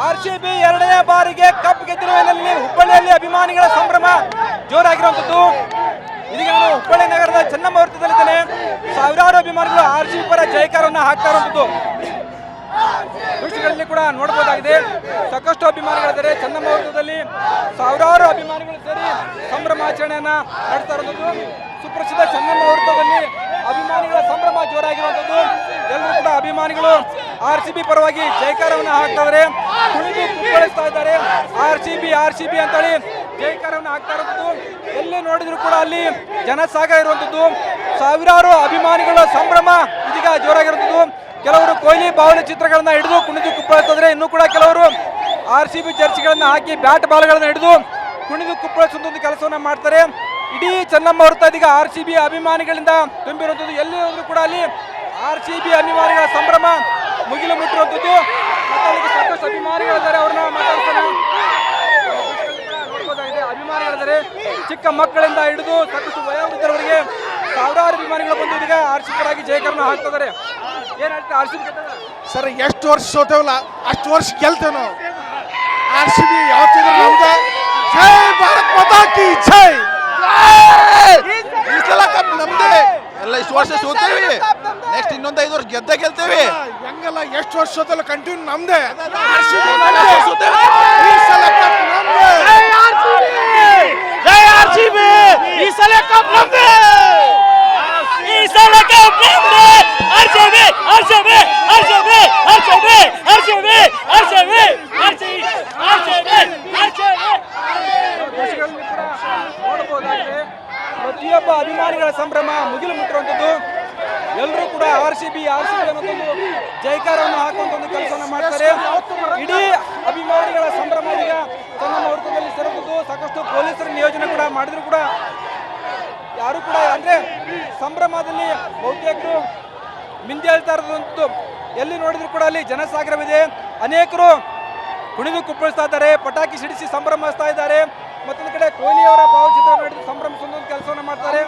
RCB ಎರಡನೇ ಬಾರಿಗೆ cup ಗೆದ್ದಿರುವ ಹಿನ್ನೆಲೆಯಲ್ಲಿ ಹುಬ್ಬಳ್ಳಿಯಲ್ಲಿ ಅಭಿಮಾನಿಗಳ ಸಂಭ್ರಮ ಜೋರಾಗಿರುವಂತದ್ದು. ಇದೀಗ ನಾನು ಹುಬ್ಬಳ್ಳಿ ನಗರದ ಚೆನ್ನಮ್ಮ ವೃತ್ತದಲ್ಲಿದ್ದೇನೆ. ಸಾವಿರಾರು ಅಭಿಮಾನಿಗಳು ಆರ್ಸಿಬಿ ಪರ ಜಯಕಾರವನ್ನು ಹಾಕ್ತಾ ಇರುವಂತದ್ದು ದೃಶ್ಯಗಳಲ್ಲಿ ಕೂಡ ನೋಡಬಹುದಾಗಿದೆ. ಸಾಕಷ್ಟು ಅಭಿಮಾನಿಗಳಿದ್ದಾರೆ. ಚೆನ್ನಮ್ಮ ವೃತ್ತದಲ್ಲಿ ಸಾವಿರಾರು ಅಭಿಮಾನಿಗಳು ಸೇರಿ ಸಂಭ್ರಮಾಚರಣೆಯನ್ನ ನಡೆಸ್ತಾ ಇರುವಂತದ್ದು. ಸುಪ್ರಸಿದ್ಧ ಚೆನ್ನಮ್ಮ ವೃತ್ತದಲ್ಲಿ ಅಭಿಮಾನಿಗಳ ಸಂಭ್ರಮ ಜೋರಾಗಿರುವಂತದ್ದು. ಎಲ್ಲರೂ ಕೂಡ ಅಭಿಮಾನಿಗಳು ಆರ್ಸಿಬಿ ಪರವಾಗಿ ಜಯಕಾರವನ್ನು ಹಾಕ್ತಾ ಇದ್ದಾರೆ, ಕುಣಿದು ಕುಪ್ಪಳಿಸ್ತಾ ಇದ್ದಾರೆ. ಆರ್ಸಿಬಿ ಅಂತೇಳಿ ಜಯಕಾರವನ್ನು ಹಾಕ್ತಾ ಇರುವಂತದ್ದು. ಎಲ್ಲಿ ನೋಡಿದ್ರು ಕೂಡ ಅಲ್ಲಿ ಜನಸಾಗರ ಇರುವಂತದ್ದು. ಸಾವಿರಾರು ಅಭಿಮಾನಿಗಳ ಸಂಭ್ರಮ ಇದೀಗ ಜೋರಾಗಿರುವಂತದ್ದು. ಕೆಲವರು ಕೊಹ್ಲಿ ಬಾವಲಿ ಚಿತ್ರಗಳನ್ನ ಹಿಡಿದು ಕುಣಿದು ಕುಪ್ಪಳಿಸ್ತಿದ್ರೆ, ಇನ್ನೂ ಕೂಡ ಕೆಲವರು ಆರ್ಸಿಬಿ ಜರ್ಸಿಗಳನ್ನ ಹಾಕಿ ಬ್ಯಾಟ್ ಬಾಲ್ಗಳನ್ನ ಹಿಡಿದು ಕುಣಿದು ಕುಪ್ಪಳಿಸುವಂತ ಒಂದು ಕೆಲಸವನ್ನ ಮಾಡ್ತಾರೆ. ಇಡೀ ಚೆನ್ನಮ್ಮ ವೃತ್ತ ಇದೀಗ ಆರ್ಸಿಬಿ ಅಭಿಮಾನಿಗಳಿಂದ ತುಂಬಿರುವಂತದ್ದು. ಎಲ್ಲಿ ಹೋದ್ರು ಕೂಡ ಅಲ್ಲಿ ಆರ್ಸಿಬಿ ಅಭಿಮಾನಿಗಳ ಸಂಭ್ರಮ ಮುಗಿಲು ಮುಟ್ಟಿರುವಂತದ್ದು. ಮತ್ತೆ ಸಾಕಷ್ಟು ಅಭಿಮಾನಿಗಳಿದ್ದಾರೆ, ಅವ್ರನ್ನ ಮಾತಾಡ್ತಾನೆ ನೋಡಬಹುದಾಗಿದೆ. ಅಭಿಮಾನಿಗಳಿದ್ದಾರೆ, ಚಿಕ್ಕ ಮಕ್ಕಳಿಂದ ಹಿಡಿದು ಸಾಕಷ್ಟು ವಯೋವೃದ್ಧರವರಿಗೆ ಸಾವಿರಾರು ಅಭಿಮಾನಿಗಳು ಬಂದು ಈಗ ಆರ್ಸಿಬಿ ಪರವಾಗಿ ಜಯಕರನ್ನು ಹಾಕ್ತಿದ್ದಾರೆ. ಏನ್ ಹೇಳ್ತಾರೆ ಆರ್ಸಿಬಿ ಸರ್? ಎಷ್ಟು ವರ್ಷ ಸೋತೇವಲ್ಲ ಅಷ್ಟು ವರ್ಷ ಗೆಲ್ತೇವೆ ನಾವು. ಆರ್ಸಿಬಿ ಯಾವತ್ತಿದ್ರು ನಮ್ದೆ. ಜೈ ಭಾರತ್ ಮಾತಾ ಕಿ ಜೈ. ಈ ಸಲ ಕಪ್ ನಮ್ದೆ. ಎಲ್ಲ ಇಷ್ಟು ವರ್ಷ ಸೋತೇವಿ, ನೆಕ್ಸ್ಟ್ ಇನ್ನೊಂದು 5 ವರ್ಷ ಗೆಲ್ತೇವೆ. ಹೆಂಗಲ್ಲ ಎಷ್ಟು ವರ್ಷ ಸೋತಲ್ಲ ಕಂಟಿನ್ಯೂ ನಮ್ದೆ. ಆರ್ಸಿಬಿ ಈ ಸಲ ಕಪ್ ನಮ್ದೆ. ಜೈ ಆರ್ಸಿಬಿ, ಈ ಸಲ ಕಪ್ ನಮ್ದೆ. ಈ ಸಲ ಕಪ್ ನಮ್ದೆ. RCB RCB RCB RCB RCB RCB RCB RCB ನೋಡಬಹುದಾಗಿದೆ. ಪ್ರತಿಯೊಬ್ಬ ಅಭಿಮಾನಿಗಳ ಸಂಭ್ರಮ ಮುಗಿಲು ಮುಟ್ಟಿರುವಂತದ್ದು. ಎಲ್ಲರೂ ಕೂಡ ಆರ್ಸಿಬಿ ಅನ್ನೋದೊಂದು ಜಯಕಾರವನ್ನು ಹಾಕುವಂತ ಒಂದು ಕೆಲಸವನ್ನು ಮಾಡ್ತಾರೆ. ಇಡೀ ಅಭಿಮಾನಿಗಳ ಸಂಭ್ರಮ ಈಗ ಚೆನ್ನಮ್ಮ ವೃತ್ತದಲ್ಲಿ ಸೇರುವುದು. ಸಾಕಷ್ಟು ಪೊಲೀಸರ ನಿಯೋಜನೆ ಕೂಡ ಮಾಡಿದ್ರು ಕೂಡ ಯಾರು ಕೂಡ ಅಂದ್ರೆ ಸಂಭ್ರಮದಲ್ಲಿ ಬಹುತೇಕರು ಮಿಂದಿ ಹೇಳ್ತಾ ಇರೋದಂತೂ. ಎಲ್ಲಿ ನೋಡಿದ್ರು ಕೂಡ ಅಲ್ಲಿ ಜನಸಾಗರವಿದೆ. ಅನೇಕರು ಕುಣಿದು ಕುಪ್ಪಳಿಸ್ತಾ ಇದ್ದಾರೆ, ಪಟಾಕಿ ಸಿಡಿಸಿ ಸಂಭ್ರಮಿಸ್ತಾ ಇದ್ದಾರೆ. ಮತ್ತೊಂದು ಕಡೆ ಕೊಹ್ಲಿ ಅವರ ಭಾವಚಿತ್ರ ಹಿಡಿದು ಸಂಭ್ರಮಿಸುವ ಒಂದು ಕೆಲಸವನ್ನು ಮಾಡ್ತಾರೆ.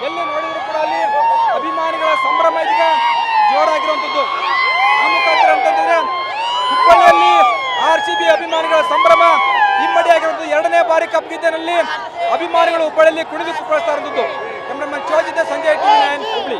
ಎಲ್ಲಿ ನೋಡಿದ್ರು ಕೂಡ ಅಲ್ಲಿ ಅಭಿಮಾನಿಗಳ ಸಂಭ್ರಮ ಇದೀಗ ಜೋರಾಗಿರುವಂಥದ್ದು. ಆ ಮುಖಾಂತರ ಅಂತಂದ್ರೆ ಹುಬ್ಬಳ್ಳಿಯಲ್ಲಿ ಆರ್ಸಿಬಿ ಅಭಿಮಾನಿಗಳ ಸಂಭ್ರಮ ಇಮ್ಮಡಿಯಾಗಿರುವಂಥದ್ದು. ಎರಡನೇ ಬಾರಿ ಕಪ್ ಗೆದ್ದಿನಲ್ಲಿ ಅಭಿಮಾನಿಗಳು ಹುಬ್ಬಳ್ಳಿಯಲ್ಲಿ ಕುಣಿದು ಕುಪ್ಪಳಿಸ್ತಾ ಇರುವಂಥದ್ದು. ಕ್ಯಾಮರಾಮನ್ ಶಿವಾಜಿದ್ದ ಸಂಜಯ್ TV9 ಹುಬ್ಬಳ್ಳಿ.